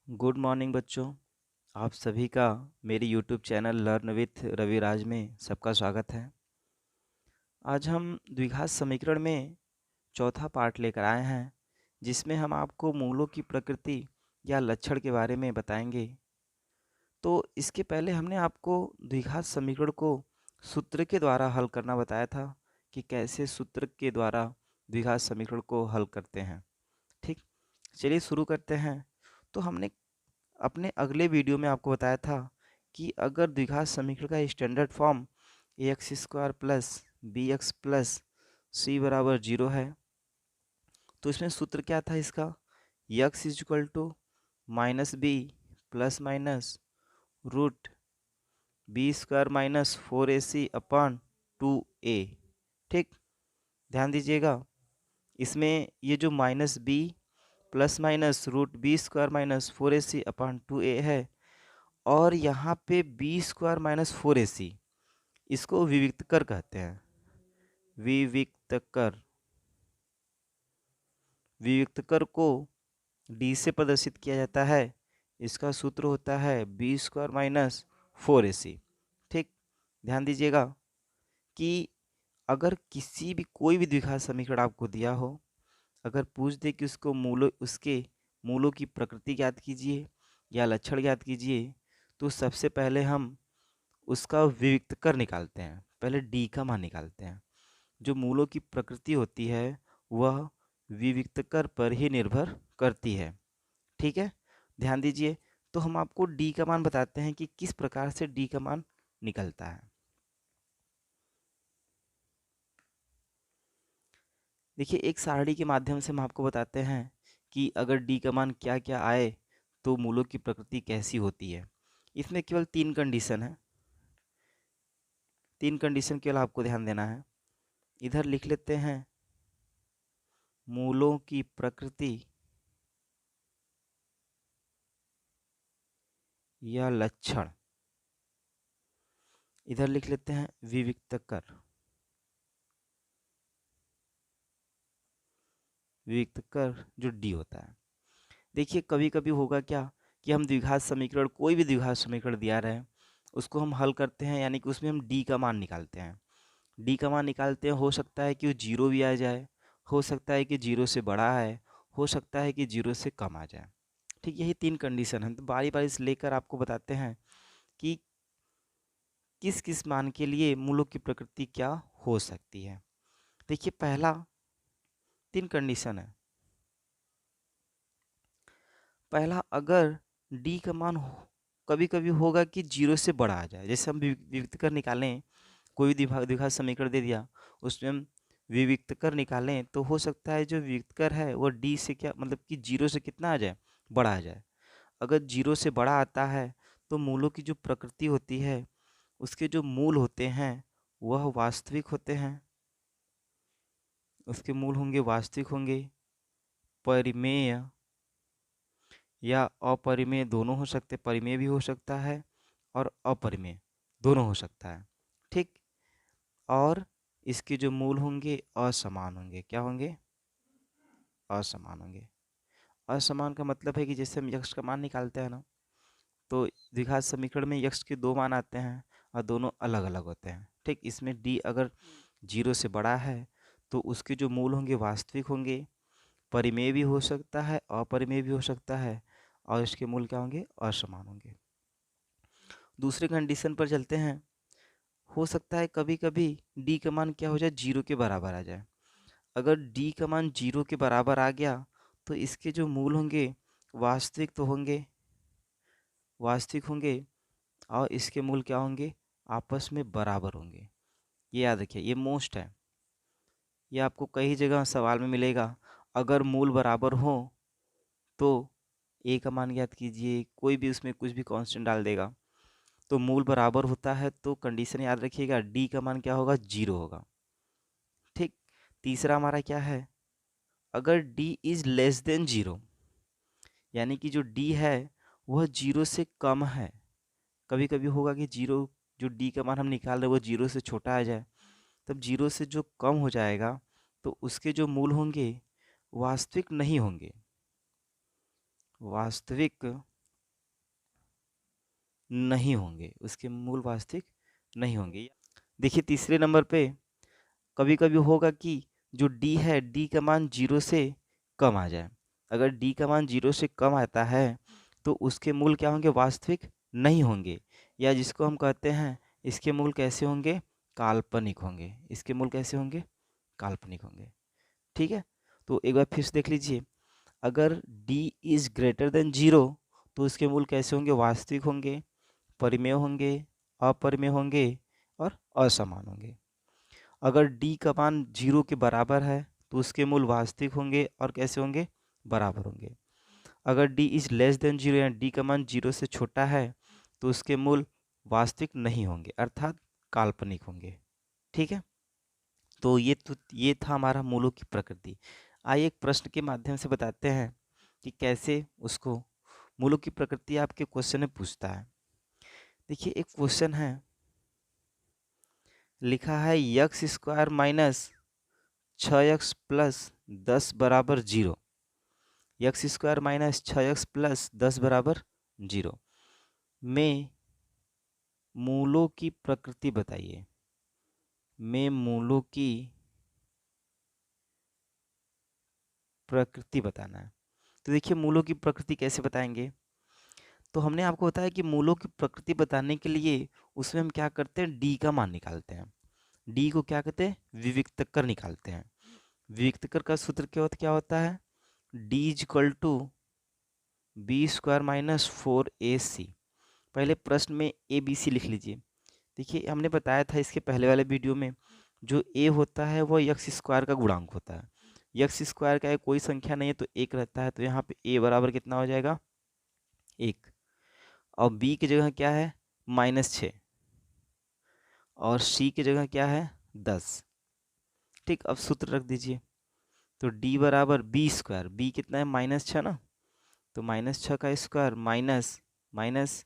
Good morning बच्चों। आप सभी का मेरी YouTube channel learn with Raviraj में सबका स्वागत है। आज हम द्विघात समीकरण में चौथा पार्ट लेकर आए हैं, जिसमें हम आपको मूलों की प्रकृति या लक्षण के बारे में बताएंगे। तो इसके पहले हमने आपको द्विघात समीकरण को सूत्र के द्वारा हल करना बताया था कि कैसे सूत्र के द्वारा द्विघात समीकरण को हल करते हैं। ठीक, चलिए शुरू करते हैं। तो हमने अपने अगले वीडियो में आपको बताया था कि अगर द्विघात समीकरण का standard form a x square plus b x plus c बराबर 0 है, तो इसमें सूत्र क्या था इसका? X is equal to minus b plus minus root b square minus 4ac upon 2a। ठीक, ध्यान दीजिएगा, इसमें ये जो minus b plus minus root b square minus 4ac upon 2a है, और यहाँ पे बी स्क्वायर माइनस 4ac, इसको विविक्तकर कहते हैं। विविक्तकर, विविक्तकर को डी से प्रदर्शित किया जाता है। इसका सूत्र होता है बी स्क्वायर माइनस 4ac। ठीक, ध्यान दीजिएगा कि अगर किसी भी कोई भी द्विघात समीकरण आपको दिया हो, अगर पूछ दे कि उसके मूलों की प्रकृति ज्ञात कीजिए या लक्षण ज्ञात कीजिए, तो सबसे पहले हम उसका विविक्तकर निकालते हैं। पहले डी का मान निकालते हैं। जो मूलों की प्रकृति होती है वह विविक्तकर पर ही निर्भर करती है। ठीक है, ध्यान दीजिए। तो हम आपको डी का मान बताते हैं कि किस प्रकार से डी का मान निकलता है। देखिए, एक सारणी के माध्यम से हम आपको बताते हैं कि अगर डी का मान क्या क्या आए तो मूलों की प्रकृति कैसी होती है। इसमें केवल 3 कंडीशन है। 3 कंडीशन केवल आपको ध्यान देना है। इधर लिख लेते हैं मूलों की प्रकृति या लक्षण, इधर लिख लेते हैं विविक्तकर। विविक्तकर जो डी होता है। देखिए, कभी कभी होगा क्या कि हम द्विघात समीकरण, कोई भी द्विघात समीकरण दिया रहे, उसको हम हल करते हैं, यानी कि उसमें हम डी का मान निकालते हैं। डी का मान निकालते हैं, हो सकता है कि वो जीरो भी आ जाए, हो सकता है कि जीरो से बड़ा है, हो सकता है कि जीरो से कम आ जाए। ठीक, यही 3 कंडीशन है। तो बारी बारी से लेकर आपको बताते हैं कि किस किस मान के लिए मूलों की प्रकृति क्या हो सकती है। देखिए, पहला 3 कंडीशन है। पहला, अगर डी का मान कभी कभी होगा कि जीरो से बड़ा आ जाए। जैसे हम विविक्तकर निकालें, कोई भी द्विघात समीकरण दे दिया, उसमें हम विविक्तकर निकालें, तो हो सकता है जो विविक्तकर है वो डी से क्या मतलब कि जीरो से कितना आ जाए, बड़ा आ जाए। अगर जीरो से बड़ा आता है तो मूलों की जो प्रकृति होती है, उसके जो मूल होते हैं वह वास्तविक होते हैं। उसके मूल होंगे वास्तविक होंगे, परिमेय या अपरिमेय दोनों हो सकते, परिमेय भी हो सकता है और अपरिमेय दोनों हो सकता है। ठीक, और इसके जो मूल होंगे असमान होंगे। क्या होंगे? असमान होंगे। असमान का मतलब है कि जैसे हम यक्ष का मान निकालते हैं ना, तो द्विघात समीकरण में यक्ष के 2 मान आते हैं और दोनों अलग अलग होते हैं। ठीक, इसमें डी अगर जीरो से बड़ा है तो उसके जो मूल होंगे वास्तविक होंगे, परिमेय भी हो सकता है, अपरिमेय भी हो सकता है, और इसके मूल क्या होंगे? असमान होंगे। दूसरे कंडीशन पर चलते हैं। हो सकता है कभी कभी डी का मान क्या हो जाए, जीरो के बराबर आ जाए। अगर डी का मान जीरो के बराबर आ गया तो इसके जो मूल होंगे वास्तविक तो होंगे, वास्तविक होंगे, और इसके मूल क्या होंगे? आपस में बराबर होंगे। ये याद रखिए, ये मोस्ट है। ये आपको कई जगह सवाल में मिलेगा। अगर मूल बराबर हो तो ए का मान ज्ञात कीजिए, कोई भी उसमें कुछ भी कांस्टेंट डाल देगा। तो मूल बराबर होता है तो कंडीशन याद रखिएगा, डी का मान क्या होगा? जीरो होगा। ठीक, तीसरा हमारा क्या है? अगर D is less than zero, यानी कि जो डी है वह जीरो से कम है। कभी कभी होगा कि जीरो, जो डी का मान हम निकाल रहे हैं वो जीरो से छोटा आ जाए, तब जीरो से जो कम हो जाएगा तो उसके जो मूल होंगे वास्तविक नहीं होंगे। वास्तविक नहीं होंगे, उसके मूल वास्तविक नहीं होंगे। देखिए तीसरे नंबर पे कभी कभी होगा कि जो डी है, डी का मान 0 से कम आ जाए। अगर डी का मान 0 से कम आता है तो उसके मूल क्या होंगे, वास्तविक नहीं होंगे, या जिसको हम कहते हैं इसके मूल कैसे होंगे, काल्पनिक होंगे। इसके मूल कैसे होंगे, काल्पनिक होंगे। ठीक है, तो एक बार फिर से देख लीजिए, अगर d इज ग्रेटर देन 0 तो उसके मूल कैसे होंगे, वास्तविक होंगे, परिमेय होंगे, अपरिमेय होंगे और असमान होंगे। अगर d का मान 0 के बराबर है तो उसके मूल वास्तविक होंगे और कैसे होंगे, बराबर होंगे। अगर d इज लेस देन 0 या d का मान 0 से छोटा है तो उसके मूल वास्तविक नहीं होंगे, अर्थात काल्पनिक होंगे। ठीक है, तो ये था हमारा मूलों की प्रकृति। आइए एक प्रश्न के माध्यम से बताते हैं कि कैसे उसको मूलों की प्रकृति आपके क्वेश्चन में पूछता है। देखिए एक क्वेश्चन है, लिखा है x square minus 6x plus 10 बराबर 0। X square minus 6x plus 10 बराबर 0 में मूलों की प्रकृति बताइए। में मूलों की प्रकृति बताना है। तो देखिए मूलों की प्रकृति कैसे बताएंगे, तो हमने आपको बताया कि मूलों की प्रकृति बताने के लिए उसमें हम क्या करते हैं, डी का मान निकालते हैं। डी को क्या कहते हैं, विविक्तकर निकालते हैं। विविक्तकर का सूत्र क्या होता है, D is equal to B square minus 4ac। पहले प्रश्न में ए बी सी लिख लीजिए। देखिए हमने बताया था इसके पहले वाले वीडियो में, जो ए होता है वह यक्स स्क्वायर का गुणांक होता है। यक्स स्क्वायर का कोई संख्या नहीं है तो एक रहता है, तो यहाँ पे ए बराबर कितना हो जाएगा, 1। और बी की जगह क्या है, -6, और सी की जगह क्या है, 10। ठीक, अब सूत्र रख दीजिए। तो डी बराबर बी स्क्वायर, बी कितना है, -6 ना, तो -6 का स्क्वायर माइनस माइनस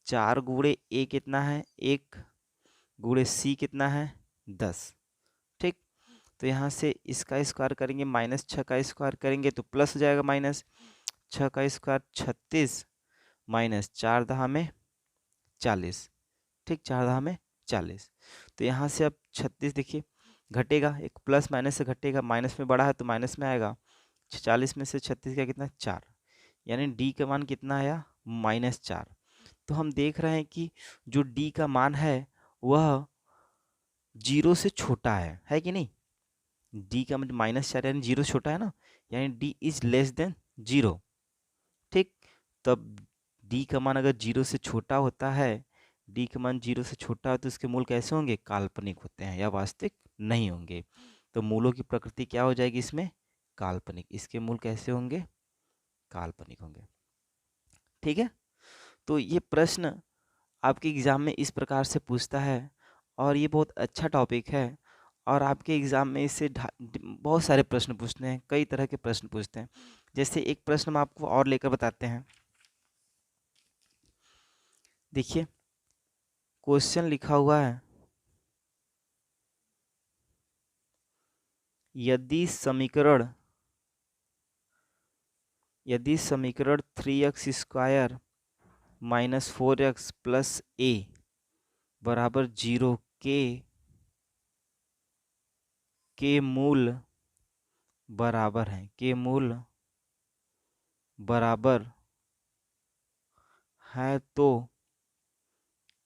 4 गुणे ए कितना है, 1 गुणे सी कितना है, 10। ठीक, तो यहाँ से इसका स्क्वायर करेंगे, -6 का स्क्वायर करेंगे तो प्लस हो जाएगा, -6 का स्क्वायर 36 माइनस 4 दहा में 40। ठीक, 4 दहा में 40। तो यहाँ से अब 36 देखिए घटेगा, एक प्लस माइनस से घटेगा, माइनस में बढ़ा है तो माइनस में आएगा। 40 में से 36 का कितना, 4, यानी डी का मान कितना आया, -4। तो हम देख रहे हैं कि जो डी का मान है वह 0 से छोटा है कि नहीं। डी का मतलब -4 यानी 0 छोटा है ना, यानी डी इज लेस देन 0। ठीक, तब डी का मान अगर 0 से छोटा होता है, डी का मान 0 से छोटा है तो इसके मूल कैसे होंगे, काल्पनिक होते हैं या वास्तविक नहीं होंगे। तो मूलों की प्रकृति क्या हो जाएगी इसमें, काल्पनिक। इसके मूल कैसे होंगे, काल्पनिक होंगे। ठीक है, तो ये प्रश्न आपके एग्ज़ाम में इस प्रकार से पूछता है और ये बहुत अच्छा टॉपिक है। और आपके एग्ज़ाम में इससे बहुत सारे प्रश्न पूछते हैं, कई तरह के प्रश्न पूछते हैं। जैसे एक प्रश्न हम आपको और लेकर बताते हैं। देखिए क्वेश्चन लिखा हुआ है, यदि समीकरण 3x square minus 4x plus ए बराबर 0 के मूल बराबर हैं, के मूल बराबर है तो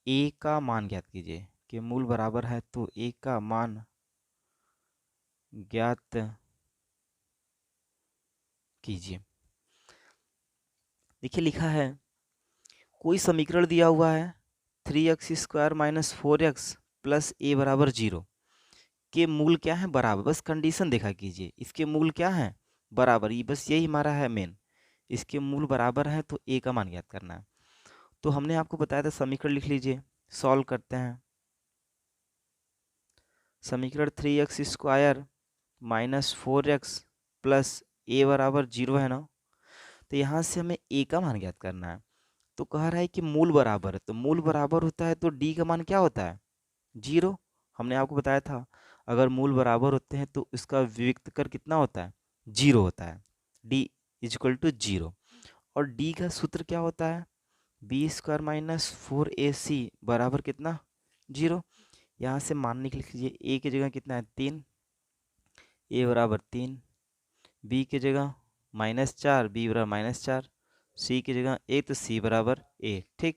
ए का मान ज्ञात कीजिए। के मूल बराबर है तो ए का मान ज्ञात कीजिए। देखिए लिखा है, कोई समीकरण दिया हुआ है 3x square minus 4x plus ए बराबर 0 के मूल क्या है, बराबर। बस कंडीशन देखा कीजिए, इसके मूल क्या है, बराबर। ये बस यही हमारा है मेन, इसके मूल बराबर है तो ए का मान ज्ञात करना है। तो हमने आपको बताया था समीकरण लिख लीजिए, सॉल्व करते हैं। समीकरण 3x square minus 4x plus ए बराबर 0 है ना, तो यहाँ से हमें ए का मान ज्ञात करना है। तो कह रहा है कि मूल बराबर है, तो मूल बराबर होता है तो डी का मान क्या होता है, 0। हमने आपको बताया था अगर मूल बराबर होते हैं तो इसका विविक्तकर कितना होता है, 0 होता है। D is equal to 0। और डी का सूत्र क्या होता है, बी स्क्वायर माइनस 4ac बराबर कितना 0। यहाँ से मानने के लिए ए की जगह कितना है 3, ए बराबर 3, बी की जगह -4, बी बराबर -4, सी की जगह ए तो सी बराबर ए। ठीक,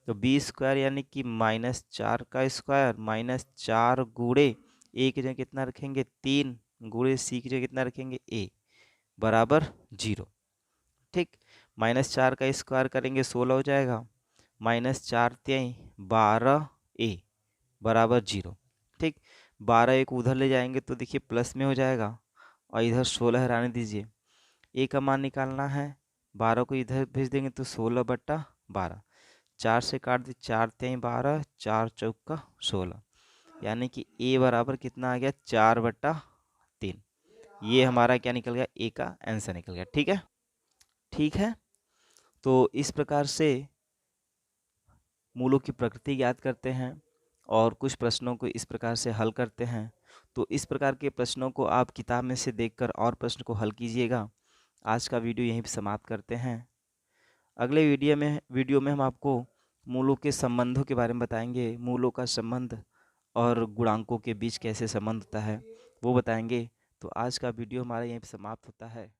तो बी स्क्वायर यानी कि -4 का स्क्वायर -4 गुणे ए की जगह कितना रखेंगे 3 गुणे सी की जगह कितना रखेंगे ए बराबर 0। ठीक, -4 का स्क्वायर करेंगे 16 हो जाएगा, -4 × 12 ए बराबर 0। ठीक, 12 एक उधर ले जाएंगे तो देखिए प्लस में हो जाएगा और इधर 16 हटाने दीजिए। ए का मान निकालना है, 12 को इधर भेज देंगे तो 16/12, 4 से काट दी, 4 × 12, 4 चौका 16, यानी कि ए बराबर कितना आ गया 4/3। ये हमारा क्या निकल गया, ए का आंसर निकल गया। ठीक है, ठीक है। तो इस प्रकार से मूलों की प्रकृति याद करते हैं और कुछ प्रश्नों को इस प्रकार से हल करते हैं। तो इस प्रकार के प्रश्नों को आप किताब में से देखकर और प्रश्न को हल कीजिएगा। आज का वीडियो यहीं पे समाप्त करते हैं। अगले वीडियो में हम आपको मूलों के संबंधों के बारे में बताएंगे। मूलों का संबंध और गुणांकों के बीच कैसे संबंध होता है वो बताएंगे। तो आज का वीडियो हमारा यहीं पे समाप्त होता है।